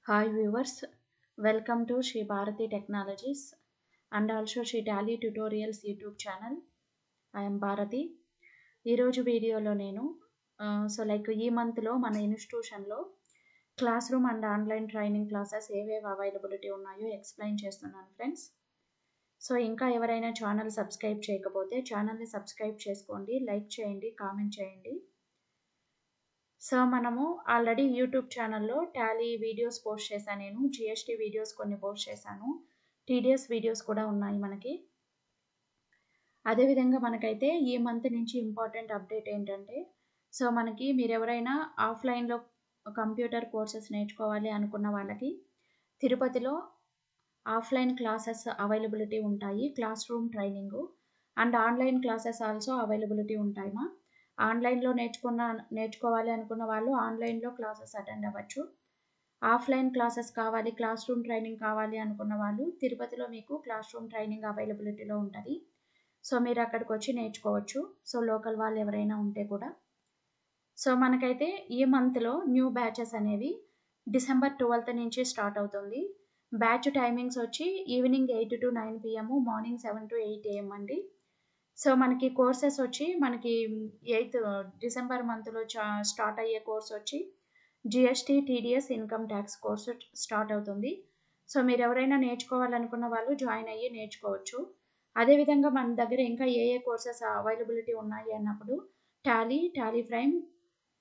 Hi viewers, welcome to Sri Bharati Technologies and also Sri Tally Tutorials YouTube channel. I am Bharati. ఈరోజు వీడియోలో నేను ఈ మంత్లో మన ఇన్స్టిట్యూషన్లో class room and online training classes ఏవేవి అవైలబిలిటీ ఉన్నాయో ఎక్స్ప్లెయిన్ చేస్తున్నాను ఫ్రెండ్స్. సో ఇంకా ఎవరైనా ఛానల్ సబ్స్క్రైబ్ చేయకపోతే ఛానల్ని సబ్స్క్రైబ్ చేసుకోండి, లైక్ చేయండి, కామెంట్ చేయండి. సో మనము ఆల్రెడీ యూట్యూబ్ ఛానల్లో టాలీ వీడియోస్ పోస్ట్ చేశాను, నేను జిఎస్టీ వీడియోస్ కొన్ని పోస్ట్ చేశాను, టీడీఎస్ వీడియోస్ కూడా ఉన్నాయి మనకి. అదేవిధంగా మనకైతే ఈ మంత్ నుంచి ఇంపార్టెంట్ అప్డేట్ ఏంటంటే, సో మనకి మీరు ఎవరైనా ఆఫ్లైన్లో కంప్యూటర్ కోర్సెస్ నేర్చుకోవాలి అనుకున్న వాళ్ళకి తిరుపతిలో ఆఫ్లైన్ క్లాసెస్ అవైలబిలిటీ ఉంటాయి, class room training and online classes also availability ఉంటాయమ్మా. ఆన్లైన్లో నేర్చుకోవాలి అనుకున్న వాళ్ళు ఆన్లైన్లో క్లాసెస్ అటెండ్ అవ్వచ్చు. ఆఫ్లైన్ క్లాసెస్ కావాలి, క్లాస్ రూమ్ ట్రైనింగ్ కావాలి అనుకున్న వాళ్ళు తిరుపతిలో మీకు క్లాస్ రూమ్ ట్రైనింగ్ అవైలబిలిటీలో ఉంటుంది. సో మీరు అక్కడికి వచ్చి నేర్చుకోవచ్చు, సో లోకల్ వాళ్ళు ఎవరైనా ఉంటే కూడా. సో మనకైతే ఈ మంత్లో న్యూ బ్యాచెస్ అనేవి డిసెంబర్ 12th నుంచి స్టార్ట్ అవుతుంది. బ్యాచ్ టైమింగ్స్ వచ్చి evening 8 to 9 PM, morning 7 to 8 AM అండి. సో మనకి కోర్సెస్ వచ్చి మనకి 8th డిసెంబర్ మంత్లో స్టార్ట్ అయ్యే కోర్స్ వచ్చి GST TDS income tax course start అవుతుంది. సో మీరు ఎవరైనా నేర్చుకోవాలనుకున్న వాళ్ళు జాయిన్ అయ్యి నేర్చుకోవచ్చు. అదేవిధంగా మన దగ్గర ఇంకా ఏ కోర్సెస్ అవైలబిలిటీ ఉన్నాయి అన్నప్పుడు Tally Prime,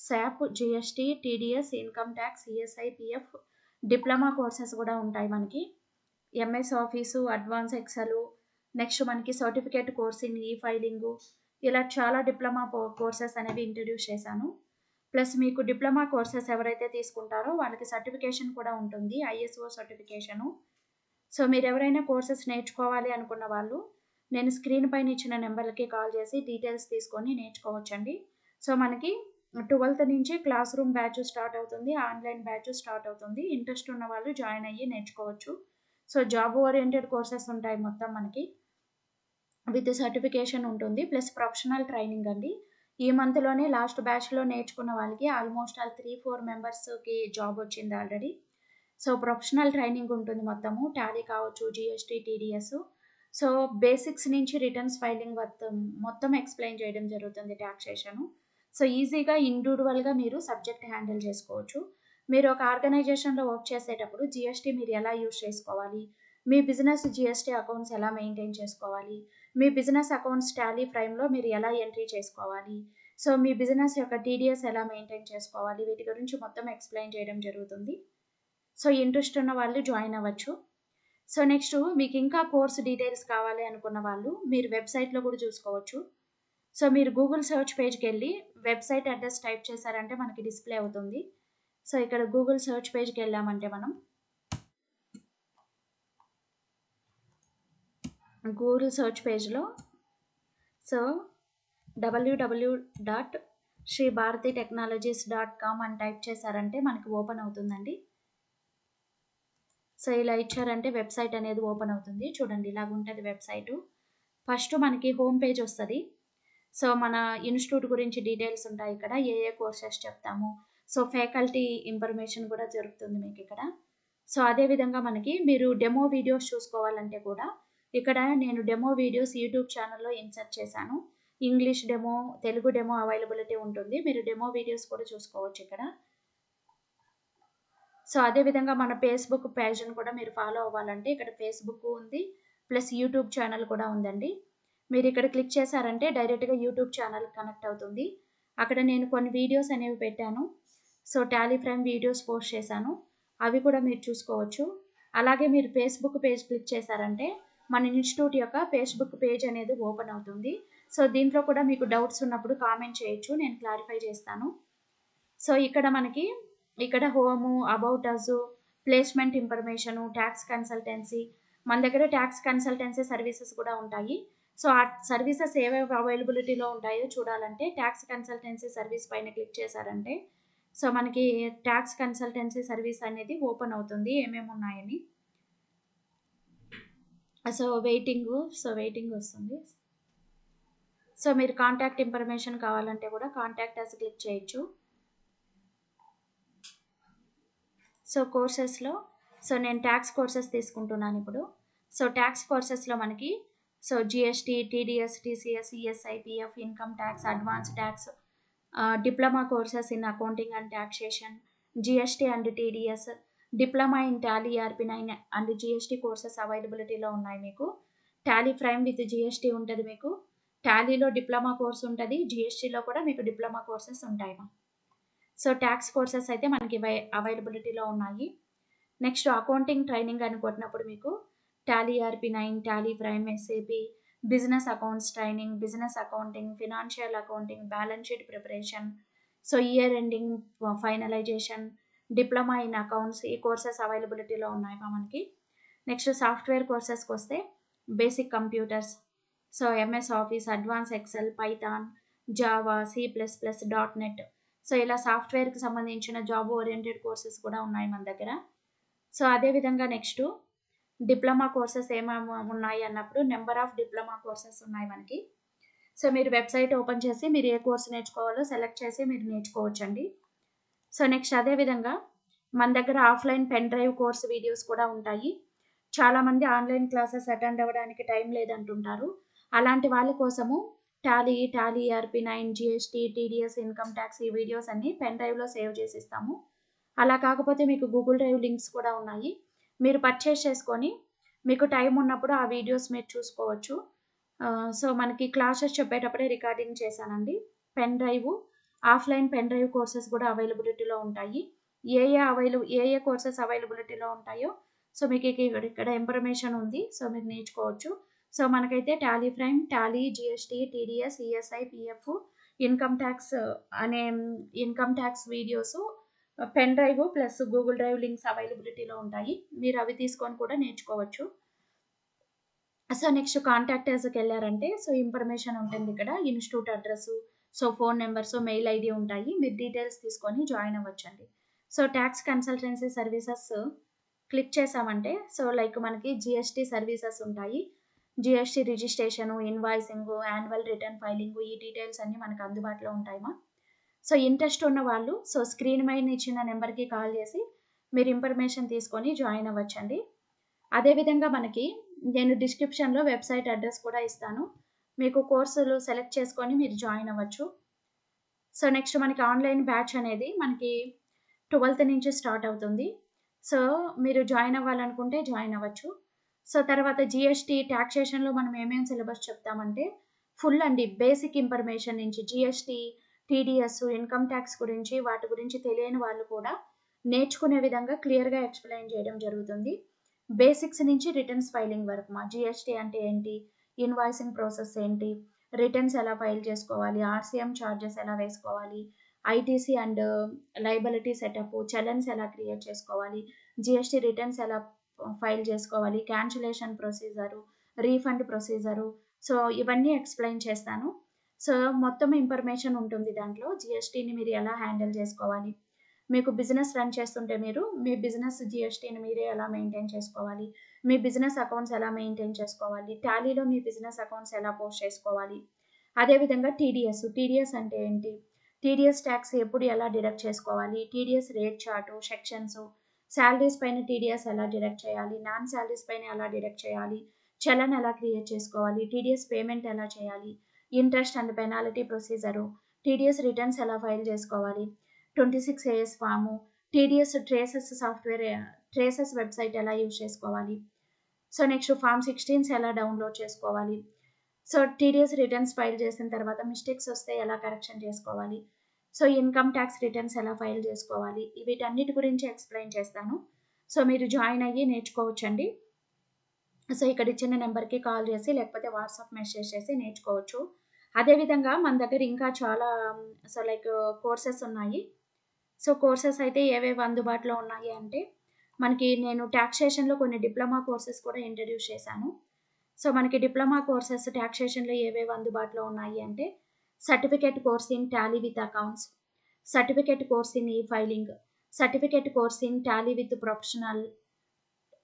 SAP, GST, TDS, income tax, ESI, PF diploma courses కూడా ఉంటాయి మనకి. MS Office, advance Excel, next మనకి certificate course in e filing, ఇలా చాలా డిప్లొమా కోర్సెస్ అనేవి ఇంట్రడ్యూస్ చేశాను. ప్లస్ మీకు డిప్లొమా కోర్సెస్ ఎవరైతే తీసుకుంటారో వాళ్ళకి సర్టిఫికేషన్ కూడా ఉంటుంది, ఐఎస్ఓ సర్టిఫికేషను. సో మీరు ఎవరైనా కోర్సెస్ నేర్చుకోవాలి అనుకున్న వాళ్ళు నేను స్క్రీన్ పైన ఇచ్చిన నెంబర్లకి కాల్ చేసి డీటెయిల్స్ తీసుకొని నేర్చుకోవచ్చండి. సో మనకి 12th నుంచి క్లాస్ రూమ్ బ్యాచ్ స్టార్ట్ అవుతుంది, ఆన్లైన్ బ్యాచ్ స్టార్ట్ అవుతుంది. ఇంట్రెస్ట్ ఉన్న వాళ్ళు జాయిన్ అయ్యి నేర్చుకోవచ్చు. సో జాబ్ ఓరియంటెడ్ కోర్సెస్ ఉంటాయి మొత్తం మనకి, విత్ సర్టిఫికేషన్ ఉంటుంది, ప్లస్ ప్రొఫెషనల్ ట్రైనింగ్ అండి. ఈ మంత్లోనే లాస్ట్ బ్యాచ్లో నేర్చుకున్న వాళ్ళకి ఆల్మోస్ట్ 3-4 మెంబర్స్కి జాబ్ వచ్చింది ఆల్రెడీ. సో ప్రొఫెషనల్ ట్రైనింగ్ ఉంటుంది మొత్తము, టాలీ కావచ్చు, జిఎస్టీ, టీడీఎస్. సో బేసిక్స్ నుంచి రిటర్న్స్ ఫైలింగ్ మొత్తం ఎక్స్ప్లెయిన్ చేయడం జరుగుతుంది, ట్యాక్సేషను. సో ఈజీగా ఇండివిజువల్గా మీరు సబ్జెక్ట్ హ్యాండిల్ చేసుకోవచ్చు. మీరు ఒక ఆర్గనైజేషన్లో వర్క్ చేసేటప్పుడు జిఎస్టీ మీరు ఎలా యూజ్ చేసుకోవాలి, మీ బిజినెస్ జిఎస్టీ అకౌంట్స్ ఎలా మెయింటైన్ చేసుకోవాలి, మీ బిజినెస్ అకౌంట్స్ టాలీ ప్రైమ్లో మీరు ఎలా ఎంట్రీ చేసుకోవాలి, సో మీ బిజినెస్ యొక్క టీడీఎస్ ఎలా మెయింటైన్ చేసుకోవాలి, వీటి గురించి మొత్తం ఎక్స్ప్లెయిన్ చేయడం జరుగుతుంది. సో ఇంట్రెస్ట్ ఉన్న వాళ్ళు జాయిన్ అవ్వచ్చు. సో నెక్స్ట్ మీకు ఇంకా కోర్స్ డీటెయిల్స్ కావాలి అనుకున్న వాళ్ళు మీరు వెబ్సైట్లో కూడా చూసుకోవచ్చు. సో మీరు గూగుల్ సెర్చ్ పేజ్కి వెళ్ళి వెబ్సైట్ అడ్రస్ టైప్ చేశారంటే మనకి డిస్ప్లే అవుతుంది. సో ఇక్కడ గూగుల్ సెర్చ్ పేజ్కి వెళ్ళామంటే మనం గూగుల్ సెర్చ్ పేజ్లో సో www.shribharatitechnologies.com అని టైప్ చేశారంటే మనకి ఓపెన్ అవుతుందండి. సో ఇలా ఇచ్చారంటే వెబ్సైట్ అనేది ఓపెన్ అవుతుంది. చూడండి ఇలాగ ఉంటుంది వెబ్సైటు. ఫస్ట్ మనకి హోమ్ పేజ్ వస్తుంది. సో మన ఇన్స్టిట్యూట్ గురించి డీటెయిల్స్ ఉంటాయి ఇక్కడ, ఏ కోర్సెస్ చెప్తాము, సో ఫ్యాకల్టీ ఇన్ఫర్మేషన్ కూడా జరుగుతుంది మీకు ఇక్కడ. సో అదేవిధంగా మనకి మీరు డెమో వీడియోస్ చూసుకోవాలంటే కూడా ఇక్కడ నేను డెమో వీడియోస్ యూట్యూబ్ ఛానల్లో ఇన్సర్ట్ చేశాను. English demo, Telugu demo availability ఉంటుంది, మీరు డెమో వీడియోస్ కూడా చూసుకోవచ్చు ఇక్కడ. సో అదేవిధంగా మన ఫేస్బుక్ పేజ్ని కూడా మీరు ఫాలో అవ్వాలంటే ఇక్కడ ఫేస్బుక్ ఉంది, ప్లస్ యూట్యూబ్ ఛానల్ కూడా ఉందండి. మీరు ఇక్కడ క్లిక్ చేశారంటే డైరెక్ట్గా యూట్యూబ్ ఛానల్ కనెక్ట్ అవుతుంది. అక్కడ నేను కొన్ని వీడియోస్ అనేవి పెట్టాను. So Tally prime videos post చేశాను, అవి కూడా మీరు చూసుకోవచ్చు. అలాగే మీరు ఫేస్బుక్ పేజ్ క్లిక్ చేశారంటే మన ఇన్స్టిట్యూట్ యొక్క ఫేస్బుక్ పేజ్ అనేది ఓపెన్ అవుతుంది. సో దీంట్లో కూడా మీకు డౌట్స్ ఉన్నప్పుడు కామెంట్ చేయొచ్చు, నేను క్లారిఫై చేస్తాను. సో ఇక్కడ మనకి home, about us, placement information, tax consultancy, మన దగ్గర ట్యాక్స్ కన్సల్టెన్సీ సర్వీసెస్ కూడా ఉంటాయి. సో ఆ సర్వీసెస్ ఏవేవి అవైలబిలిటీలో ఉంటాయో చూడాలంటే ట్యాక్స్ కన్సల్టెన్సీ సర్వీస్ పైన క్లిక్ చేశారంటే సో మనకి ట్యాక్స్ కన్సల్టెన్సీ సర్వీస్ అనేది ఓపెన్ అవుతుంది, ఏమేమి ఉన్నాయని. సో వెయిటింగ్ వస్తుంది. సో మీరు కాంటాక్ట్ ఇన్ఫర్మేషన్ కావాలంటే కూడా కాంటాక్ట్ అస్ క్లిక్ చేయొచ్చు. సో కోర్సెస్లో నేను ట్యాక్స్ కోర్సెస్ తీసుకుంటున్నాను ఇప్పుడు. సో ట్యాక్స్ కోర్సెస్లో మనకి GST, TDS, TCS, ESI, PF, income tax, advance tax, diploma courses in accounting and taxation, GST and TDS, diploma in Tally ERP9 and GST courses అవైలబిలిటీలో ఉన్నాయి మీకు. Tally prime with GST ఉంటుంది మీకు. టాలీలో diploma course ఉంటుంది, జిఎస్టీలో కూడా మీకు diploma courses ఉంటాయి. So tax courses అయితే మనకి అవైలబిలిటీలో ఉన్నాయి. నెక్స్ట్ అకౌంటింగ్ ట్రైనింగ్ అని కొట్టినప్పుడు మీకు Tally ERP9, Tally prime, SAP, business accounts training, business accounting, financial accounting, balance sheet preparation, year ending finalisation, diploma in accounts, ఈ కోర్సెస్ అవైలబిలిటీలో ఉన్నాయి మనకి. నెక్స్ట్ సాఫ్ట్వేర్ కోర్సెస్కి వస్తే basic computers, MS office, advance Excel, Python, Java, C++, .NET, ఇలా సాఫ్ట్వేర్కి సంబంధించిన job oriented courses కూడా ఉన్నాయి మన దగ్గర. అదేవిధంగా నెక్స్ట్ డిప్లొమా కోర్సెస్ ఏమేమి ఉన్నాయి అన్నప్పుడు నెంబర్ ఆఫ్ డిప్లొమా కోర్సెస్ ఉన్నాయి మనకి. మీరు వెబ్సైట్ ఓపెన్ చేసి మీరు ఏ కోర్స్ నేర్చుకోవాలో సెలెక్ట్ చేసి మీరు నేర్చుకోవచ్చండి. నెక్స్ట్ అదేవిధంగా మన దగ్గర offline pen drive course videos కూడా ఉంటాయి. చాలామంది ఆన్లైన్ క్లాసెస్ అటెండ్ అవ్వడానికి టైం లేదంటుంటారు. అలాంటి వాళ్ళ కోసము Tally ERP9, GST, TDS, income tax, ఈ వీడియోస్ అన్ని పెన్ డ్రైవ్లో సేవ్ చేసి ఇస్తాము. అలా కాకపోతే మీకు గూగుల్ డ్రైవ్ లింక్స్ కూడా ఉన్నాయి. మీరు పర్చేస్ చేసుకొని మీకు టైం ఉన్నప్పుడు ఆ వీడియోస్ మీరు చూసుకోవచ్చు. మనకి క్లాసెస్ చెప్పేటప్పుడే రికార్డింగ్ చేశానండి. Pen drive, offline pen drive courses కూడా అవైలబిలిటీలో ఉంటాయి. ఏ ఏ కోర్సెస్ అవైలబిలిటీలో ఉంటాయో మీకు ఇక్కడ ఇన్ఫర్మేషన్ ఉంది. మీరు నేర్చుకోవచ్చు. మనకైతే Tally prime, Tally, GST, TDS, ESI, PF, income tax videos pen drive plus Google drive links అవైలబిలిటీలో ఉంటాయి. మీరు అవి తీసుకొని కూడా నేర్చుకోవచ్చు. నెక్స్ట్ కాంటాక్ట్ అస్కి వెళ్ళారంటే ఇన్ఫర్మేషన్ ఉంటుంది ఇక్కడ. Institute address, phone numbers, mail ID ఉంటాయి. మీరు డీటెయిల్స్ తీసుకొని జాయిన్ అవ్వచ్చండి. ట్యాక్స్ కన్సల్టెన్సీ సర్వీసెస్ క్లిక్ చేసామంటే లైక్ మనకి జిఎస్టీ సర్వీసెస్ ఉంటాయి. GST registration, invoicing, annual return filing, ఈ డీటెయిల్స్ అన్ని మనకు అందుబాటులో ఉంటాయమ్మా. ఇంట్రెస్ట్ ఉన్న వాళ్ళు స్క్రీన్ పైన ఇచ్చిన నెంబర్కి కాల్ చేసి మీరు ఇన్ఫర్మేషన్ తీసుకొని జాయిన్ అవ్వచ్చండి. అదేవిధంగా మనకి నేను డిస్క్రిప్షన్లో వెబ్సైట్ అడ్రస్ కూడా ఇస్తాను. మీకు కోర్సులు సెలెక్ట్ చేసుకొని మీరు జాయిన్ అవ్వచ్చు. నెక్స్ట్ మనకి ఆన్లైన్ బ్యాచ్ అనేది మనకి 12th నుంచి స్టార్ట్ అవుతుంది. మీరు జాయిన్ అవ్వాలనుకుంటే జాయిన్ అవ్వచ్చు. తర్వాత జిఎస్టీ టాక్సేషన్లో మనం ఏమేమి సిలబస్ చెప్తామంటే ఫుల్ అండి, బేసిక్ ఇన్ఫర్మేషన్ నుంచి జిఎస్టీ, టీడీఎస్, ఇన్కమ్ ట్యాక్స్ గురించి, వాటి గురించి తెలియని వాళ్ళు కూడా నేర్చుకునే విధంగా క్లియర్గా ఎక్స్ప్లెయిన్ చేయడం జరుగుతుంది. బేసిక్స్ నుంచి రిటర్న్స్ ఫైలింగ్ వరకు. జిఎస్టీ అంటే ఏంటి, ఇన్వాయిసింగ్ ప్రాసెస్ ఏంటి, రిటర్న్స్ ఎలా ఫైల్ చేసుకోవాలి, ఆర్సీఎం ఛార్జెస్ ఎలా వేసుకోవాలి, ITC and liability setup, challans ఎలా క్రియేట్ చేసుకోవాలి, జిఎస్టీ రిటర్న్స్ ఎలా ఫైల్ చేసుకోవాలి, క్యాన్సిలేషన్ ప్రొసీజరు, రీఫండ్ ప్రొసీజరు, ఇవన్నీ ఎక్స్ప్లెయిన్ చేస్తాను. మొత్తం ఇన్ఫర్మేషన్ ఉంటుంది దాంట్లో. జిఎస్టీని మీరు ఎలా హ్యాండిల్ చేసుకోవాలి, మీకు బిజినెస్ రన్ చేస్తుంటే మీరు మీ బిజినెస్ జిఎస్టీని మీరే ఎలా మెయింటైన్ చేసుకోవాలి, మీ బిజినెస్ అకౌంట్స్ ఎలా మెయింటైన్ చేసుకోవాలి, టాలీలో మీ బిజినెస్ అకౌంట్స్ ఎలా పోస్ట్ చేసుకోవాలి. అదేవిధంగా టీడీఎస్ అంటే ఏంటి, టీడీఎస్ ట్యాక్స్ ఎప్పుడు ఎలా డిడక్ట్ చేసుకోవాలి, TDS rate chart, sections, salaries పైన టీడీఎస్ ఎలా డిడక్ట్ చేయాలి, నాన్ శాలరీస్ పైన ఎలా డిడక్ట్ చేయాలి, చలన్ ఎలా క్రియేట్ చేసుకోవాలి, టీడీఎస్ పేమెంట్ ఎలా చేయాలి, interest and penalty procedure, TDS returns ఎలా ఫైల్ చేసుకోవాలి, 26AS form, TDS traces website ఎలా యూజ్ చేసుకోవాలి, నెక్స్ట్ ఫామ్ 16 ఎలా డౌన్లోడ్ చేసుకోవాలి, టీడీఎస్ రిటర్న్స్ ఫైల్ చేసిన తర్వాత మిస్టేక్స్ వస్తే ఎలా కరెక్షన్ చేసుకోవాలి, ఇన్కమ్ ట్యాక్స్ రిటర్న్స్ ఎలా ఫైల్ చేసుకోవాలి, వీటన్నిటి గురించి ఎక్స్ప్లెయిన్ చేస్తాను. మీరు జాయిన్ అయ్యి నేర్చుకోవచ్చండి. ఇక్కడ ఇచ్చిన నెంబర్కి కాల్ చేసి లేకపోతే వాట్సాప్ మెసేజ్ చేసి నేర్చుకోవచ్చు. అదేవిధంగా మన దగ్గర ఇంకా చాలా లైక్ కోర్సెస్ ఉన్నాయి. కోర్సెస్ అయితే ఏవేవి అందుబాటులో ఉన్నాయి అంటే మనకి నేను టాక్సేషన్లో కొన్ని డిప్లొమా కోర్సెస్ కూడా ఇంట్రడ్యూస్ చేశాను. మనకి డిప్లొమా కోర్సెస్ టాక్సేషన్లో ఏవేవి అందుబాటులో ఉన్నాయి అంటే certificate course in Tally with accounts, certificate course in e filing, certificate course in Tally with professional,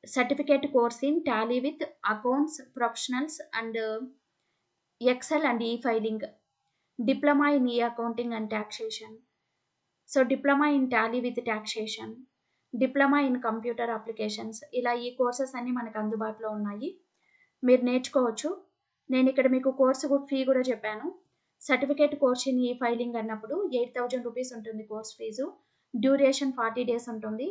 certificate course in Tally with accounts professionals and Excel and e filing, diploma in e accounting and taxation, diploma in Tally with taxation, diploma in computer applications, ఇలా ఈ courses అన్నీ మనకు అందుబాటులో ఉన్నాయి. మీరు నేర్చుకోవచ్చు. నేను ఇక్కడ మీకు కోర్సు ఫీ కూడా చెప్పాను. Certificate course in e filing అన్నప్పుడు 8,000 రూపీస్ ఉంటుంది కోర్స్ ఫీజు. డ్యూరేషన్ 40 డేస్ ఉంటుంది.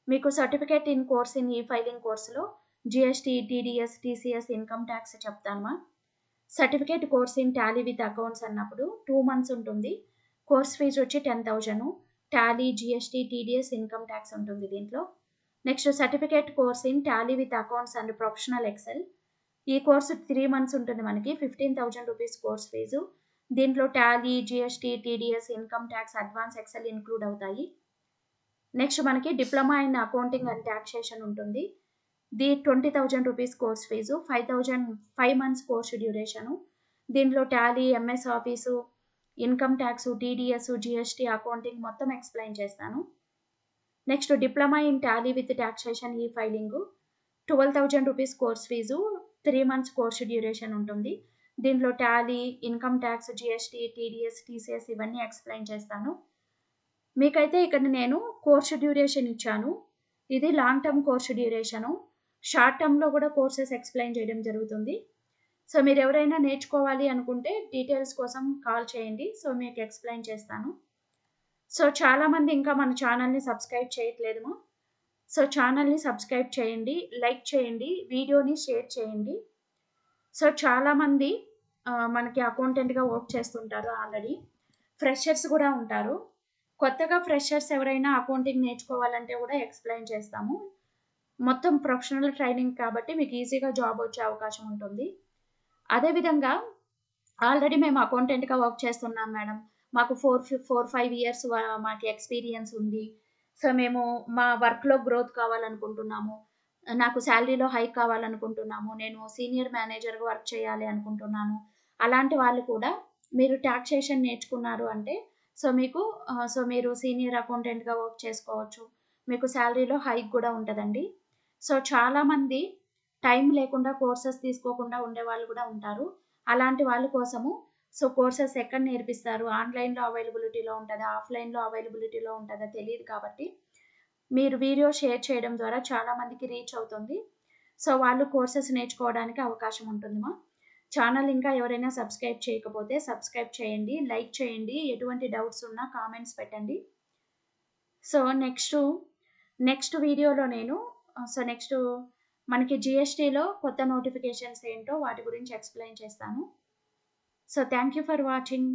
మీకు certificate in course in e filing కోర్సులో GST, TDS, TCS, income tax చెప్తానమా. Certificate course in Tally with accounts అన్నప్పుడు 2 మంత్స్ ఉంటుంది. కోర్స్ ఫీజు వచ్చి 10,000. Tally, GST, TDS, income tax ఉంటుంది దీంట్లో. Next certificate course in Tally with accounts and professional Excel. ఈ course 3 months ఉంటుంది మనకి. 15,000 rupees course fee. దీంట్లో Tally, GST, TDS, income tax, advance Excel include అవుతాయి. Next మనకి diploma in accounting and taxation ఉంటుంది. 20,000 rupees course fee. 5 months course duration. దీంట్లో Tally, MS office, income tax, TDS, GST, accounting మొత్తం explain చేస్తాను. Next diploma in Tally with taxation e filing. 12,000 rupees course fee. 3 months course duration ఉంటుంది. దీంట్లో Tally, income tax, GST, TDS, TCS ఇవన్నీ explain చేస్తాను. మీకైతే ఇక్కడ నేను కోర్సు డ్యూరేషన్ ఇచ్చాను. ఇది long term course duration. Short టర్మ్‌లో కూడా కోర్సెస్ ఎక్స్ప్లెయిన్ చేయడం జరుగుతుంది. సో మీరు ఎవరైనా నేర్చుకోవాలి అనుకుంటే డీటెయిల్స్ కోసం కాల్ చేయండి. సో మీకు ఎక్స్ప్లెయిన్ చేస్తాను. సో చాలామంది ఇంకా మన ఛానల్‌ని సబ్స్క్రైబ్ చేయట్లేదు. సో ఛానల్‌ని సబ్స్క్రైబ్ చేయండి, లైక్ చేయండి, వీడియోని షేర్ చేయండి. సో చాలామంది మనకి అకౌంటెంట్‌గా వర్క్ చేస్తుంటారు ఆల్రెడీ. ఫ్రెషర్స్ కూడా ఉంటారు. కొత్తగా ఫ్రెషర్స్ ఎవరైనా అకౌంటింగ్ నేర్చుకోవాలంటే కూడా ఎక్స్ప్లెయిన్ చేస్తాము. మొత్తం ప్రొఫెషనల్ ట్రైనింగ్ కాబట్టి మీకు ఈజీగా జాబ్ వచ్చే అవకాశం ఉంటుంది. అదేవిధంగా ఆల్రెడీ మేము అకౌంటెంట్‌గా వర్క్ చేస్తున్నాం మేడం. మాకు 5 ఇయర్స్ మాకు ఎక్స్‌పీరియన్స్ ఉంది. సో మేము మా వర్క్‌లో గ్రోత్ కావాలనుకుంటున్నాము. నాకు సాలరీలో హైక్ కావాలనుకుంటున్నాము. నేను సీనియర్ మేనేజర్‌గా వర్క్ చేయాలి అనుకుంటున్నాను. అలాంటి వాళ్ళు కూడా మీరు టాక్సేషన్ నేర్చుకున్నారు అంటే సో మీరు సీనియర్ అకౌంటెంట్‌గా వర్క్ చేసుకోవచ్చు. మీకు సాలరీలో హైక్ కూడా ఉంటదండి. సో చాలామంది టైం లేకుండా కోర్సెస్ తీసుకోకుండా ఉండేవాళ్ళు కూడా ఉంటారు. అలాంటి వాళ్ళ కోసము సో కోర్సెస్ ఎక్కడ నేర్పిస్తారు? ఆన్‌లైన్‌లో అవైలబిలిటీలో ఉంటదా? ఆఫ్‌లైన్‌లో అవైలబిలిటీలో ఉంటదా? తెలీదు కాబట్టి మీరు వీడియో షేర్ చేయడం ద్వారా చాలా మందికి రీచ్ అవుతుంది. సో వాళ్ళు కోర్సెస్ నేర్చుకోవడానికి అవకాశం ఉంటుందిమా. ఛానల్ ఇంకా ఎవరైనా సబ్స్క్రైబ్ చేయకపోతే సబ్స్క్రైబ్ చేయండి, లైక్ చేయండి. ఎటువంటి డౌట్స్ ఉన్నా కామెంట్స్ పెట్టండి. సో నెక్స్ట్ వీడియోలో నేను నెక్స్ట్ మనకి GSTలో కొత్త నోటిఫికేషన్స్ ఏంటో వాటి గురించి ఎక్స్‌ప్లెయిన్ చేస్తాను. So thank you for watching.